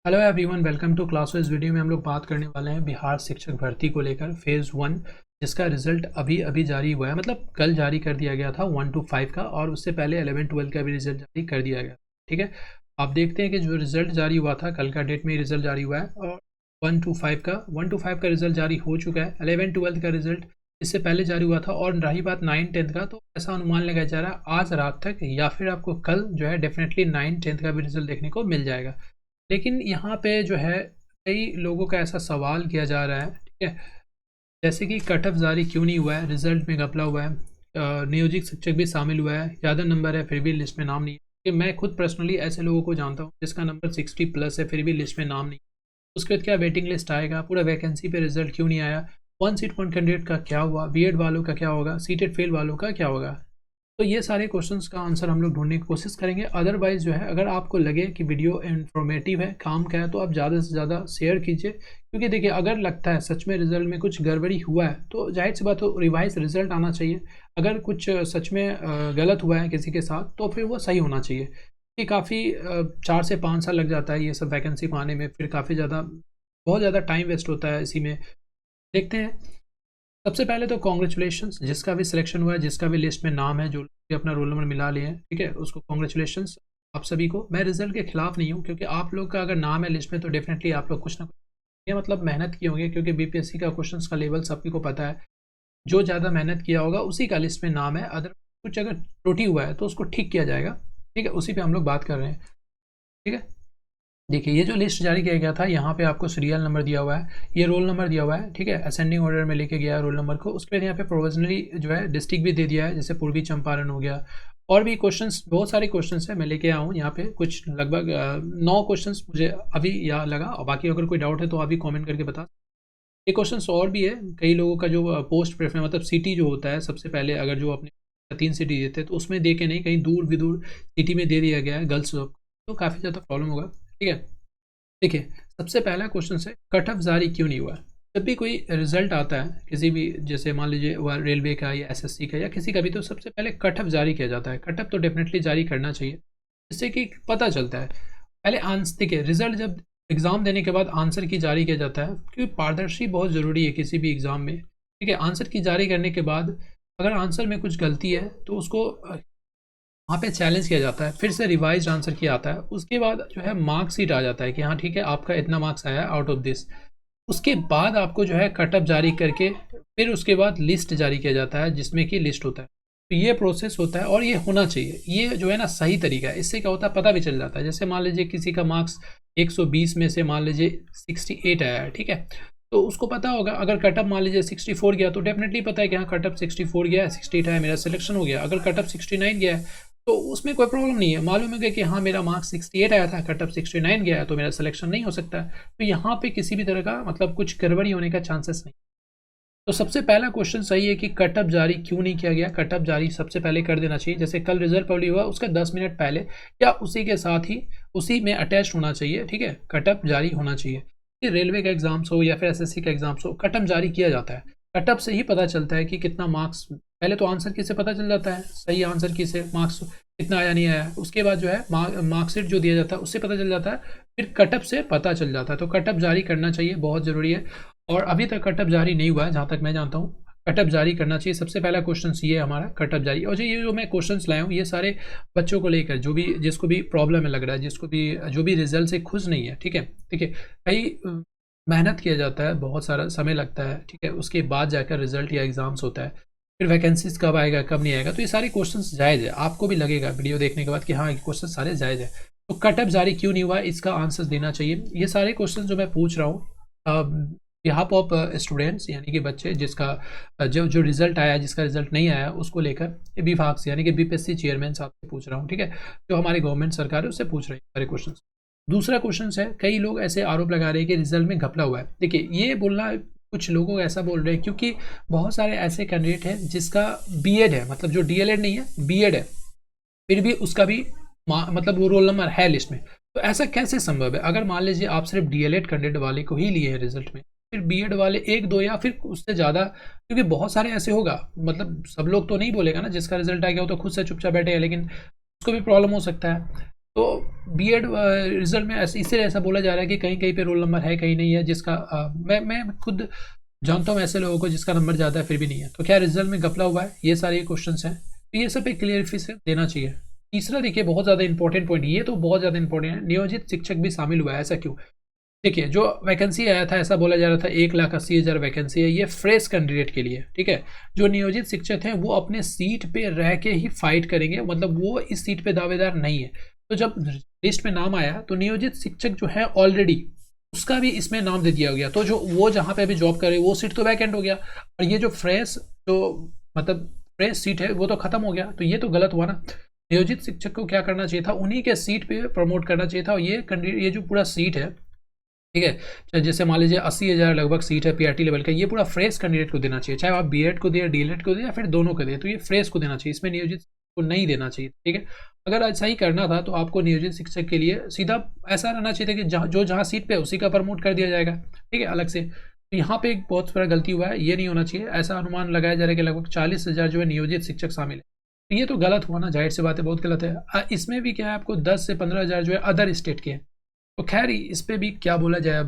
Hello everyone, welcome to class. इस video में हम लोग बात करने वाले हैं बिहार शिक्षक भर्ती को लेकर फेज़ 1, जिसका रिजल्ट अभी अभी जारी हुआ है। मतलब कल जारी कर दिया गया था 1 to 5 का, और उससे पहले 11-12 का भी रिजल्ट जारी कर दिया गया। ठीक है, आप देखते हैं कि जो रिजल्ट जारी हुआ था कल का डेट में रिजल्ट जारी हुआ है, और 1 to 5 का रिजल्ट जारी हो चुका है। 11-12 का रिजल्ट इससे पहले जारी हुआ था। और रही बात 9-10 का, तो ऐसा अनुमान लगाया जा रहा है आज रात तक या फिर आपको कल जो है डेफिनेटली 9-10 का भी रिजल्ट देखने को मिल जाएगा। लेकिन यहाँ पे जो है कई लोगों का ऐसा सवाल किया जा रहा है, ठीक है, जैसे कि कट ऑफ जारी क्यों नहीं हुआ है, रिजल्ट में घपला हुआ है, नियोजित शिक्षक भी शामिल हुआ है, ज़्यादा नंबर है फिर भी लिस्ट में नाम नहीं है। कि मैं खुद पर्सनली ऐसे लोगों को जानता हूँ जिसका नंबर 60+ है फिर भी लिस्ट में नाम नहीं है। उसके बाद क्या वेटिंग लिस्ट आएगा, पूरा वैकेंसी पे रिजल्ट क्यों नहीं आया, 1 सीट 1 कैंडिडेट का क्या हुआ, बीएड वालों का क्या होगा, सीटेड फेल वालों का क्या होगा। तो ये सारे क्वेश्चंस का आंसर हम लोग ढूंढने की कोशिश करेंगे। अदरवाइज़ जो है, अगर आपको लगे कि वीडियो इन्फॉर्मेटिव है, काम का है, तो आप ज़्यादा से ज़्यादा शेयर कीजिए। क्योंकि देखिए, अगर लगता है सच में रिजल्ट में कुछ गड़बड़ी हुआ है तो जाहिर सी बात हो रिवाइज रिजल्ट आना चाहिए। अगर कुछ सच में गलत हुआ है किसी के साथ तो फिर वो सही होना चाहिए। कि काफ़ी 4 से 5 साल लग जाता है ये सब वैकेंसी पाने में, फिर काफ़ी ज़्यादा बहुत ज़्यादा टाइम वेस्ट होता है इसी में। देखते हैं। सबसे पहले तो कॉन्ग्रेचुलेशंस, जिसका भी सिलेक्शन हुआ है, जिसका भी लिस्ट में नाम है, जो भी अपना रोल नंबर मिला लिए हैं, ठीक है, उसको कॉन्ग्रेचुलेशंस आप सभी को। मैं रिजल्ट के खिलाफ नहीं हूँ, क्योंकि आप लोग का अगर नाम है लिस्ट में तो डेफिनेटली आप लोग कुछ ना कुछ ये मतलब मेहनत किए होंगे। क्योंकि बीपीएससी का क्वेश्चंस का लेवल सभी को पता है, जो ज़्यादा मेहनत किया होगा उसी का लिस्ट में नाम है। अदर कुछ अगर त्रुटि हुआ है तो उसको ठीक किया जाएगा, ठीक है, उसी पर हम लोग बात कर रहे हैं। ठीक है, देखिए, ये जो लिस्ट जारी किया गया था, यहाँ पे आपको सीरियल नंबर दिया हुआ है, ये रोल नंबर दिया हुआ है, ठीक है, असेंडिंग ऑर्डर में लेके गया है रोल नंबर को। उसके बाद यहाँ पे प्रोविजनली जो है डिस्ट्रिक्ट भी दे दिया है, जैसे पूर्वी चंपारण हो गया। और भी क्वेश्चंस, बहुत सारे क्वेश्चंस हैं, मैं लेके आया हूँ यहाँ पे कुछ लगभग 9 क्वेश्चंस मुझे अभी याद लगा। और बाकी अगर कोई डाउट है तो अभी कॉमेंट करके बता। ये क्वेश्चंस और भी है कई लोगों का, जो पोस्ट प्रेफरेंस मतलब सिटी जो होता है, सबसे पहले अगर जो अपने 3 सिटी देते हैं तो उसमें दे के नहीं, कहीं दूर विदूर सिटी में दे दिया गया है गर्ल्स, तो काफ़ी ज़्यादा प्रॉब्लम होगा। ठीक है, देखिए, सबसे पहला क्वेश्चन है कट ऑफ जारी क्यों नहीं हुआ। जब भी कोई रिजल्ट आता है किसी भी, जैसे मान लीजिए रेलवे का या एसएससी का या किसी का भी, तो सबसे पहले कट ऑफ जारी किया जाता है। कट ऑफ तो डेफिनेटली जारी करना चाहिए, जिससे कि पता चलता है। पहले आंसर, देखिए, रिजल्ट जब एग्ज़ाम देने के बाद आंसर की जारी किया जाता है, क्योंकि पारदर्शी बहुत ज़रूरी है किसी भी एग्ज़ाम में। ठीक है, आंसर की जारी करने के बाद अगर आंसर में कुछ गलती है तो उसको वहाँ पे चैलेंज किया जाता है, फिर से रिवाइज आंसर किया आता है। उसके बाद जो है मार्कशीट आ जाता है कि हाँ ठीक है, आपका इतना मार्क्स आया है आउट ऑफ दिस। उसके बाद आपको जो है कट ऑफ जारी करके फिर उसके बाद लिस्ट जारी किया जाता है, जिसमें कि लिस्ट होता है। तो ये प्रोसेस होता है और ये होना चाहिए। ये जो है ना सही तरीका है। इससे क्या होता है, पता भी चल जाता है। जैसे मान लीजिए किसी का मार्क्स 120 में से मान लीजिए 68 आया है, ठीक है, तो उसको पता होगा अगर कटअप मान लीजिए 64 गया तो डेफिनेटली पता है कि हाँ कटअप 64 गया है, 68 है, मेरा सिलेक्शन हो गया। अगर कटअप 69 गया है तो उसमें कोई प्रॉब्लम नहीं है, मालूम है कि हाँ मेरा मार्क्स 68 आया था, कटअप 69 गया है, तो मेरा सिलेक्शन नहीं हो सकता है। तो यहाँ पे किसी भी तरह का मतलब कुछ गड़बड़ी होने का चांसेस नहीं। तो सबसे पहला क्वेश्चन सही है कि कटअप जारी क्यों नहीं किया गया। कटअप जारी सबसे पहले कर देना चाहिए, जैसे कल रिजल्ट पब्लिश हुआ उसका 10 मिनट पहले या उसी के साथ ही उसी में अटैच होना चाहिए। ठीक है, कटअप जारी होना चाहिए। रेलवे का एग्जाम्स हो या फिर एसएससी का एग्जाम्स हो, कटअप जारी किया जाता है। कटअप से ही पता चलता है कि कितना मार्क्स, पहले तो आंसर की से पता चल जाता है, सही आंसर की से मार्क्स कितना आया नहीं आया। उसके बाद जो है मार्कशीट जो दिया जाता है उससे पता चल जाता है, फिर कटअप से पता चल जाता है। तो कटअप जारी करना चाहिए, बहुत ज़रूरी है। और अभी तक कटअप जारी नहीं हुआ है जहाँ तक मैं जानता हूँ। कटअप जारी करना चाहिए। सबसे पहला क्वेश्चन ये है हमारा, कटअप जारी। और ये जो मैं क्वेश्चंस लाया हूँ ये सारे बच्चों को लेकर, जो भी जिसको भी प्रॉब्लम है लग रहा है, जिसको भी जो भी रिजल्ट से खुश नहीं है, ठीक है, ठीक है, कई मेहनत किया जाता है, बहुत सारा समय लगता है, ठीक है, उसके बाद जाकर रिजल्ट या एग्जाम्स होता है। फिर वैकेंसीज कब आएगा कब नहीं आएगा, तो ये सारे क्वेश्चंस जायज़ है। आपको भी लगेगा वीडियो देखने के बाद कि हाँ ये क्वेश्चन सारे जायज़ है। तो कटअप जारी क्यों नहीं हुआ, इसका आंसर देना चाहिए। ये सारे क्वेश्चन जो मैं पूछ रहा हूँ बिहाफ ऑफ स्टूडेंट्स, यानी कि बच्चे जिसका जो जो रिजल्ट आया, जिसका रिजल्ट नहीं आया, उसको लेकर विभाग से, यानी कि बीपीएससी चेयरमैन साहब से पूछ रहा हूँ, ठीक है, जो हमारी गवर्नमेंट सरकार है उससे पूछ रही है सारे क्वेश्चन। दूसरा क्वेश्चन है, कई लोग ऐसे आरोप लगा रहे हैं कि रिजल्ट में घपला हुआ है। देखिए, ये बोलना, कुछ लोग ऐसा बोल रहे हैं क्योंकि बहुत सारे ऐसे कैंडिडेट हैं जिसका बीएड है, मतलब जो डीएलएड नहीं है बीएड है, फिर भी उसका भी मतलब वो रोल नंबर है लिस्ट में। तो ऐसा कैसे संभव है। अगर मान लीजिए आप सिर्फ डीएलएड कैंडिडेट वाले को ही लिए हैं रिजल्ट में, फिर बीएड वाले एक दो या फिर उससे ज़्यादा, क्योंकि बहुत सारे ऐसे होगा, मतलब सब लोग तो नहीं बोलेगा ना, जिसका रिजल्ट आ गया वो तो खुद से चुपचाप बैठे हैं, लेकिन उसको भी प्रॉब्लम हो सकता है। तो बीएड रिजल्ट में इसीलिए ऐसा बोला जा रहा है कि कहीं कहीं पे रोल नंबर है, कहीं नहीं है, जिसका मैं खुद जानता हूँ ऐसे लोगों को जिसका नंबर ज़्यादा है फिर भी नहीं है। तो क्या रिजल्ट में घपला हुआ है, ये सारे क्वेश्चन हैं, तो ये सब एक क्लियरिफिकेशन देना चाहिए। तीसरा देखिए बहुत ज़्यादा इंपॉर्टेंट पॉइंट, ये तो बहुत ज़्यादा इंपॉर्टेंट है, नियोजित शिक्षक भी शामिल हुआ है, ऐसा क्यों? देखिए जो वैकेंसी आया था ऐसा बोला जा रहा था 1,80,000 वैकेंसी है, ये फ्रेश कैंडिडेट के लिए, ठीक है। जो नियोजित शिक्षक हैं वो अपने सीट पे रह के ही फाइट करेंगे, मतलब वो इस सीट पे दावेदार नहीं है। तो जब लिस्ट में नाम आया तो नियोजित शिक्षक जो है ऑलरेडी उसका भी इसमें नाम दे दिया गया, तो जो वो जहाँ पे अभी जॉब करे वो सीट तो वैकेंट हो गया, और ये जो फ्रेश जो मतलब फ्रेश सीट है वो तो खत्म हो गया, तो ये तो गलत हुआ ना। नियोजित शिक्षक को क्या करना चाहिए था, उन्हीं के सीट पे प्रमोट करना चाहिए था। और ये जो पूरा सीट है, ठीक है, चाहे जैसे मान लीजिए 80,000 लगभग सीट है पीआरटी लेवल का, ये पूरा फ्रेश कैंडिडेट को देना चाहिए, चाहे आप बीएड को दिए, डीएलएड को दिए, या फिर दोनों को दिए, तो ये फ्रेश को देना चाहिए, इसमें नियोजित को नहीं देना चाहिए, ठीक है। अगर ऐसा ही करना था तो आपको नियोजित शिक्षक के लिए सीधा ऐसा रहना चाहिए था कि जहाँ सीट पे उसी का प्रमोट कर दिया जाएगा, ठीक है, अलग से। तो यहाँ पे एक बहुत बड़ा गलती हुआ है, ये नहीं होना चाहिए। ऐसा अनुमान लगाया जा रहा है कि लगभग 40,000 जो है नियोजित शिक्षक शामिल है, तो ये तो गलत हुआ ना, जाहिर सी बात है बहुत गलत है। इसमें भी क्या है, आपको 10 से 15,000 जो है अदर स्टेट के हैं, तो खैर इस पर भी क्या बोला जाए।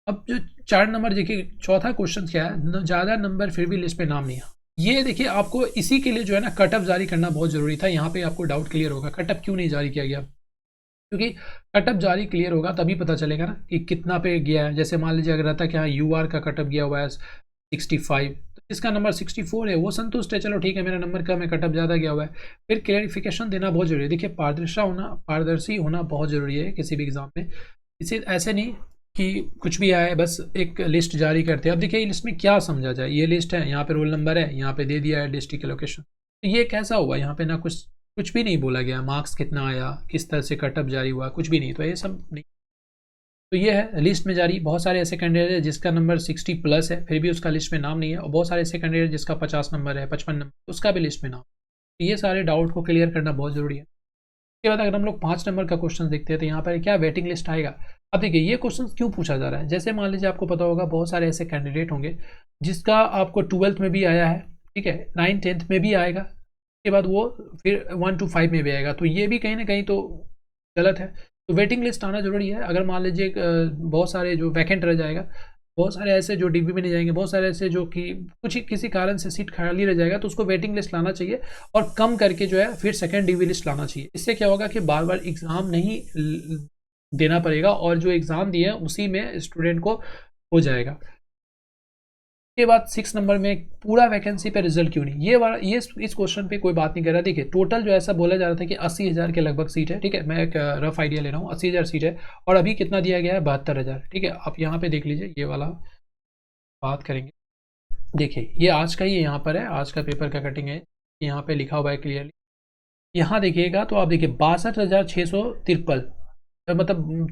अब जो 4 नंबर देखिए, चौथा क्वेश्चन क्या है, ज़्यादा नंबर फिर भी लिस्ट पे नाम नहीं है। ये देखिए आपको इसी के लिए जो है ना कट ऑफ जारी करना बहुत ज़रूरी था। यहाँ पे आपको डाउट क्लियर होगा कट ऑफ क्यों नहीं जारी किया गया, क्योंकि कट ऑफ जारी क्लियर होगा तभी पता चलेगा ना कि कितना पे गया है। जैसे मान लीजिए अगर रहता कि हाँ यूआर का कट ऑफ गया हुआ है 65, तो इसका नंबर 64 है, वो संतुष्ट है, चलो ठीक है मेरा नंबर कम है, कट ऑफ ज़्यादा गया हुआ है। फिर क्लियरिफिकेशन देना बहुत जरूरी है। देखिए पारदर्शी होना बहुत ज़रूरी है किसी भी एग्जाम में। इसे ऐसे नहीं कि कुछ भी आए बस एक लिस्ट जारी करते हैं। अब देखिए लिस्ट में क्या समझा जाए, ये लिस्ट है, यहाँ पे रोल नंबर है, यहाँ पे दे दिया है डिस्ट्रिक्ट लोकेशन, तो ये कैसा हुआ? यहाँ पे ना कुछ भी नहीं बोला गया, मार्क्स कितना आया, किस तरह से कटअप जारी हुआ, कुछ भी नहीं, तो ये सब नहीं। तो ये है लिस्ट में जारी। बहुत सारे ऐसे कैंडिडेट है जिसका नंबर 60+ है फिर भी उसका लिस्ट में नाम नहीं है, और बहुत सारे ऐसे कैंडिडेट जिसका 50 नंबर है, 55 नंबर, उसका भी लिस्ट में नाम। तो ये सारे डाउट को क्लियर करना बहुत जरूरी है। उसके बाद अगर हम लोग 5 नंबर का क्वेश्चन देखते हैं तो यहाँ पर क्या वेटिंग लिस्ट आएगा। अब देखिए ये क्वेश्चन क्यों पूछा जा रहा है, जैसे मान लीजिए आपको पता होगा बहुत सारे ऐसे कैंडिडेट होंगे जिसका आपको 12th में भी आया है, ठीक है, 9th 10th में भी आएगा, उसके बाद वो फिर 1 to 5 में भी आएगा, तो ये भी कहीं ना कहीं तो गलत है। तो वेटिंग लिस्ट आना जरूरी है। अगर मान लीजिए बहुत सारे जो वैकेंट रह जाएगा, बहुत सारे ऐसे जो डीबी में नहीं जाएंगे, बहुत सारे ऐसे जो कि कुछ किसी कारण से सीट खाली रह जाएगा, तो उसको वेटिंग लिस्ट लाना चाहिए, और कम करके जो है फिर सेकंड डीबी लिस्ट लाना चाहिए। इससे क्या होगा कि बार बार एग्ज़ाम नहीं देना पड़ेगा, और जो एग्ज़ाम दिए उसी में स्टूडेंट को हो जाएगा। के बाद 6 नंबर में पूरा वैकेंसी पे रिजल्ट क्यों नहीं, ये इस क्वेश्चन पे कोई बात नहीं कर रहा। देखिए टोटल जो ऐसा बोला जा रहा था कि 80,000 के लगभग सीट है, ठीक है, मैं एक रफ आइडिया ले रहा हूँ, 80,000 सीट है, और अभी कितना दिया गया है, 72,000, ठीक है। आप यहाँ पे देख लीजिए, ये वाला बात करेंगे। देखिए ये आज का ही यहाँ पर है, आज का पेपर का कटिंग है, यहाँ पे लिखा हुआ है क्लियरली। यहाँ देखिएगा तो आप देखिए 62,653, मतलब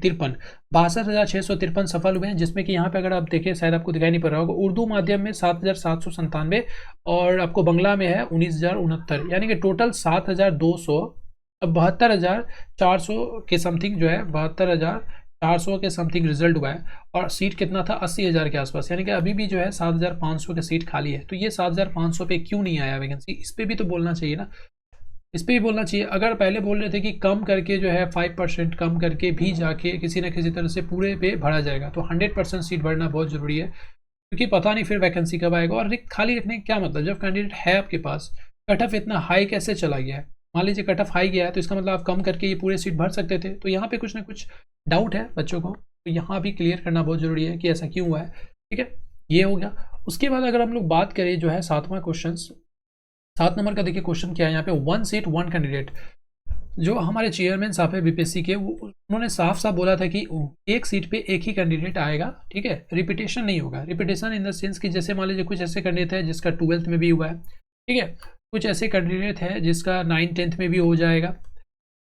62,653 सफल हुए हैं, जिसमें कि यहाँ पे अगर आप देखिए शायद आपको दिखाई नहीं पड़ रहा होगा, उर्दू माध्यम में 7,797, और आपको बंगला में है 19,069, यानी कि टोटल 7,200, 72,400 के समथिंग जो है, 72,400 के समथिंग रिजल्ट हुआ है, और सीट कितना था 80,000 के आसपास, यानी कि अभी भी जो है 7,500 की सीट खाली है। तो ये 7,500 पे क्यों नहीं आया वैकेंसी, इस पर भी तो बोलना चाहिए ना, इस पर भी बोलना चाहिए। अगर पहले बोल रहे थे कि कम करके जो है 5% कम करके भी जाके किसी न किसी तरह से पूरे पे भरा जाएगा, तो 100% सीट भरना बहुत ज़रूरी है, क्योंकि पता नहीं फिर वैकेंसी कब आएगा। और खाली रखने का क्या मतलब, जब कैंडिडेट है आपके पास, कट ऑफ इतना हाई कैसे चला गया है। मान लीजिए कट ऑफ हाई गया है तो इसका मतलब आप कम करके ये पूरे सीट भर सकते थे, तो यहाँ पे कुछ ना कुछ डाउट है बच्चों को, तो यहाँ भी क्लियर करना बहुत ज़रूरी है कि ऐसा क्यों हुआ है, ठीक है। ये हो गया। उसके बाद अगर हम लोग बात करें जो है 7वां क्वेश्चन, 7 नंबर का देखिए क्वेश्चन क्या है यहाँ पे, 1 सीट 1 कैंडिडेट। जो हमारे चेयरमैन साहब है बीपीएससी के, उन्होंने साफ साफ बोला था कि एक सीट पे एक ही कैंडिडेट आएगा, ठीक है, रिपीटेशन नहीं होगा। रिपीटेशन इन द सेंस कि जैसे मान लीजिए कुछ ऐसे कैंडिडेट है जिसका 12th में भी हुआ है, ठीक है, कुछ ऐसे कैंडिडेट है जिसका 9th 10th में भी हो जाएगा,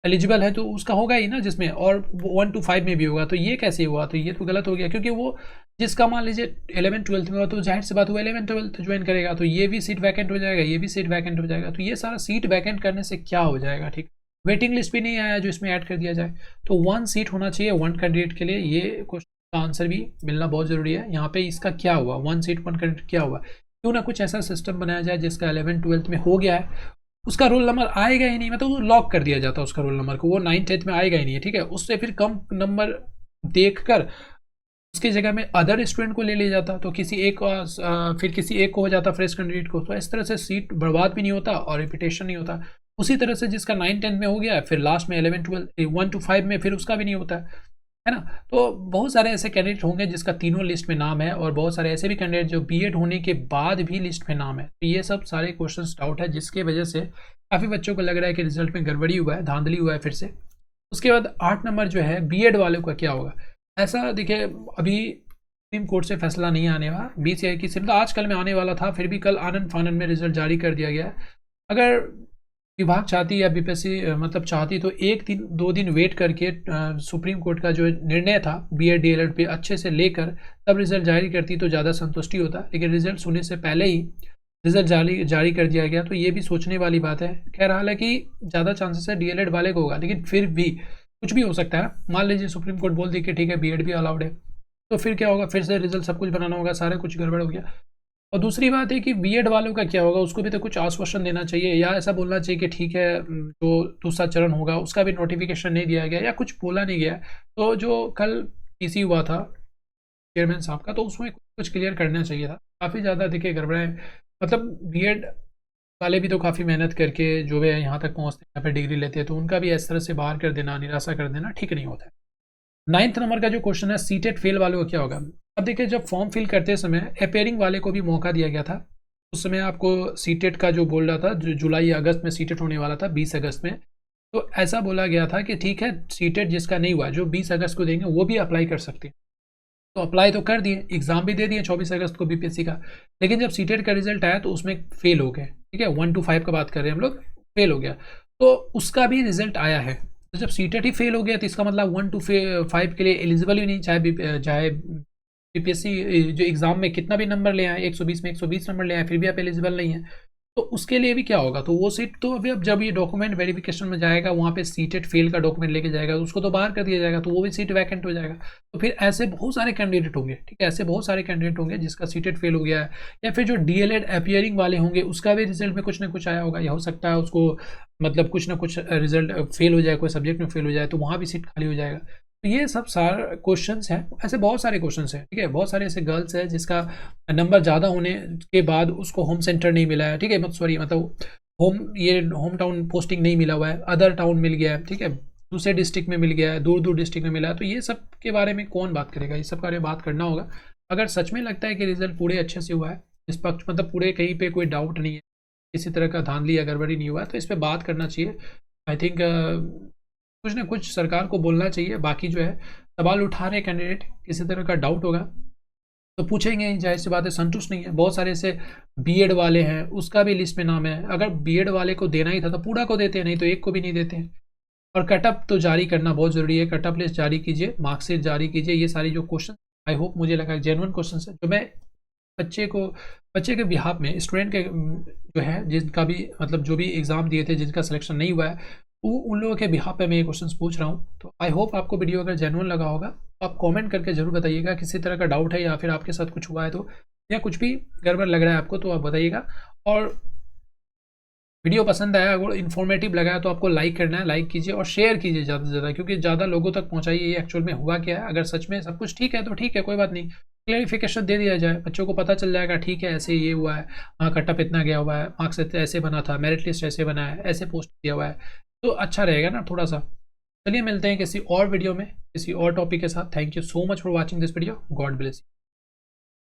एलिजिबल है, तो उसका होगा ही ना जिसमें, और 1 to 5 में भी होगा, तो ये कैसे हुआ, तो ये तो गलत हो गया, क्योंकि वो जिसका मान लीजिए 11th 12th में हुआ, तो जाहिर सी बात हुआ 11th 12th ज्वाइन करेगा, तो ये भी सीट वैकेंट हो जाएगा, ये भी सीट वैकेंट हो जाएगा, तो ये सारा सीट वैकेंट करने से क्या हो जाएगा, ठीक। वेटिंग लिस्ट भी नहीं आया जो इसमें ऐड कर दिया जाए, तो 1 सीट होना चाहिए 1 कैंडिडेट के लिए। ये क्वेश्चन का आंसर भी मिलना बहुत जरूरी है। यहाँ पे इसका क्या हुआ, 1 सीट 1 कैंडिडेट क्या हुआ, क्यों ना कुछ ऐसा सिस्टम बनाया जाए जिसका 11th 12th में हो गया है, उसका रोल नंबर आएगा ही नहीं, मतलब वो लॉक कर दिया जाता है उसका रोल नंबर को, वो 9th-10th में आएगा ही नहीं है, ठीक है। उससे फिर कम नंबर देखकर उसकी जगह में अदर स्टूडेंट को ले लिया जाता, तो किसी एक फिर किसी एक को हो जाता फ्रेश कैंडिडेट को, तो इस तरह से सीट बर्बाद भी नहीं होता और रिपीटेशन नहीं होता। उसी तरह से जिसका 9th-10th में हो गया, फिर लास्ट में 11th-12th 1 to 5 में फिर उसका भी नहीं होता है ना। तो बहुत सारे ऐसे कैंडिडेट होंगे जिसका तीनों लिस्ट में नाम है, और बहुत सारे ऐसे भी कैंडिडेट जो बीएड होने के बाद भी लिस्ट में नाम है। तो ये सब सारे क्वेश्चंस डाउट है, जिसके वजह से काफ़ी बच्चों को लग रहा है कि रिजल्ट में गड़बड़ी हुआ है, धांधली हुआ है फिर से। उसके बाद 8 नंबर जो है बीएड वालों का क्या होगा। ऐसा देखिए, अभी सुप्रीम कोर्ट से फैसला नहीं आने वाला, बीसीआई की मतलब आजकल में आने वाला था, फिर भी कल आनंद फानंद में रिजल्ट जारी कर दिया गया है। अगर विभाग चाहती या बीपीएससी मतलब चाहती तो 1-2 दिन वेट करके सुप्रीम कोर्ट का जो निर्णय था बीएड डीएलएड पे अच्छे से लेकर तब रिजल्ट जारी करती तो ज़्यादा संतुष्टि होता, लेकिन रिजल्ट होने से पहले ही रिजल्ट जारी कर दिया गया, तो ये भी सोचने वाली बात है। खैर, हालांकि ज़्यादा चांसेस है डीएलएड वाले को होगा, लेकिन फिर भी कुछ भी हो सकता है। मान लीजिए सुप्रीम कोर्ट बोल दी कि ठीक है बीएड भी अलाउड है, तो फिर क्या होगा, फिर से रिजल्ट सब कुछ बनाना होगा, सारा कुछ गड़बड़ हो गया। और दूसरी बात है कि बीएड वालों का क्या होगा, उसको भी तो कुछ आश्वासन देना चाहिए, या ऐसा बोलना चाहिए कि ठीक है जो दूसरा चरण होगा उसका भी नोटिफिकेशन नहीं दिया गया या कुछ बोला नहीं गया। तो जो कल पीसी हुआ था चेयरमैन साहब का, तो उसमें कुछ क्लियर करना चाहिए था। काफ़ी ज़्यादा देखिए गड़बड़ाए, मतलब बीएड वाले भी तो काफ़ी मेहनत करके जो है यहाँ तक पहुँचते हैं, यहाँ पर डिग्री लेते हैं, तो उनका भी इस तरह से बाहर कर देना, निराशा कर देना ठीक नहीं होता है। 9th नंबर का जो क्वेश्चन है सीटेट फेल वालों का क्या होगा। अब देखिए, जब फॉर्म फिल करते समय अपेयरिंग वाले को भी मौका दिया गया था, उस समय आपको सीटेट का जो बोल रहा था, जो जुलाई या अगस्त में सीटेट होने वाला था 20 अगस्त में, तो ऐसा बोला गया था कि ठीक है सीटेट जिसका नहीं हुआ जो 20 अगस्त को देंगे वो भी अप्लाई कर सकते हैं। तो अप्लाई तो कर दिए, एग्ज़ाम भी दे दिए 24 अगस्त को बीपीएससी का, लेकिन जब सीटेट का रिजल्ट आया तो उसमें फेल हो गए, ठीक है 1 to 5 का बात कर रहे हैं हम लोग, फेल हो गया, तो उसका भी रिजल्ट आया है। तो जब सीटेट ही फेल हो गया तो इसका मतलब 1 to 5 के लिए एलिजिबल ही नहीं, चाहे बीपीएससी जो एग्ज़ाम में कितना भी नंबर ले आए, 120 में 120 नंबर ले आए, फिर भी आप एलिजिबल नहीं है, तो उसके लिए भी क्या होगा। तो वो सीट तो अभी अब जब ये डॉक्यूमेंट वेरिफिकेशन में जाएगा, वहाँ पे सीटेट फेल का डॉक्यूमेंट लेके जाएगा, तो उसको तो बाहर कर दिया जाएगा, तो वो भी सीट वैकेंट हो जाएगा। तो फिर ऐसे बहुत सारे कैंडिडेट होंगे, ठीक है, ऐसे बहुत सारे कैंडिडेट होंगे जिसका सीटेट फेल हो गया है, या फिर जो डीएलएड अपियरिंग वाले होंगे उसका भी रिजल्ट में कुछ ना कुछ आया होगा, या हो सकता है उसको मतलब कुछ ना कुछ रिजल्ट फेल हो जाए, कोई सब्जेक्ट में फेल हो जाए, तो वहाँ भी सीट खाली हो जाएगा। तो ये सब सारे क्वेश्चंस हैं, ऐसे बहुत सारे क्वेश्चंस हैं, ठीक है। बहुत सारे ऐसे गर्ल्स हैं जिसका नंबर ज़्यादा होने के बाद उसको होम सेंटर नहीं मिला है, ठीक है, मतलब होम टाउन पोस्टिंग नहीं मिला हुआ है, अदर टाउन मिल गया है, ठीक है, दूसरे डिस्ट्रिक्ट में मिल गया है, दूर दूर डिस्ट्रिक्ट में मिला है। तो ये सब के बारे में कौन बात करेगा, ये सब के बारे में बात करना होगा। अगर सच में लगता है कि रिजल्ट पूरे अच्छे से हुआ है, निष्पक्ष मतलब पूरे कहीं पे कोई डाउट नहीं है, किसी तरह का धांधली या गड़बड़ी नहीं हुआ है, तो इस पर बात करना चाहिए। आई थिंक कुछ ना कुछ सरकार को बोलना चाहिए। बाकी जो है सवाल उठा रहे कैंडिडेट, किसी तरह का डाउट होगा तो पूछेंगे, जाहिर सी बात है, संतुष्ट नहीं है। बहुत सारे ऐसे बीएड वाले हैं, उसका भी लिस्ट में नाम है, अगर बीएड वाले को देना ही था तो पूरा को देते हैं, नहीं तो एक को भी नहीं देते हैं। और कटअप तो जारी करना बहुत ज़रूरी है, कटअप लिस्ट जारी कीजिए, मार्कशीट जारी कीजिए। ये सारी जो क्वेश्चन आई होप मुझे लगा जेन्युइन क्वेश्चन है, जो मैं बच्चे के बिहाफ में स्टूडेंट के जो है जिनका भी मतलब जो भी एग्ज़ाम दिए थे, जिनका सिलेक्शन नहीं हुआ है, वो उन लोगों के बिहाफ पे मैं ये क्वेश्चंस पूछ रहा हूँ। तो आई होप आपको वीडियो अगर जेन्युइन लगा होगा तो आप कमेंट करके ज़रूर बताइएगा, किसी तरह का डाउट है या फिर आपके साथ कुछ हुआ है तो, या कुछ भी गड़बड़ लग रहा है आपको तो आप बताइएगा। और वीडियो पसंद आया, अगर इन्फॉर्मेटिव लगा है तो आपको लाइक करना है, लाइक कीजिए और शेयर कीजिए ज़्यादा से ज़्यादा, क्योंकि ज़्यादा लोगों तक पहुँचाइए ये एक्चुअल में हुआ क्या है। अगर सच में सब कुछ ठीक है तो ठीक है, कोई बात नहीं, क्लेरिफिकेशन दे दिया जाए, बच्चों को पता चल जाएगा ठीक है ऐसे ये हुआ है, हाँ कटअप इतना गया हुआ है, मार्क्स ऐसे बना था, मेरिट लिस्ट ऐसे बना है, ऐसे पोस्ट किया हुआ है, तो अच्छा रहेगा ना थोड़ा सा। चलिए मिलते हैं किसी और वीडियो में किसी और टॉपिक के साथ। Thank you so much for watching this video. God bless.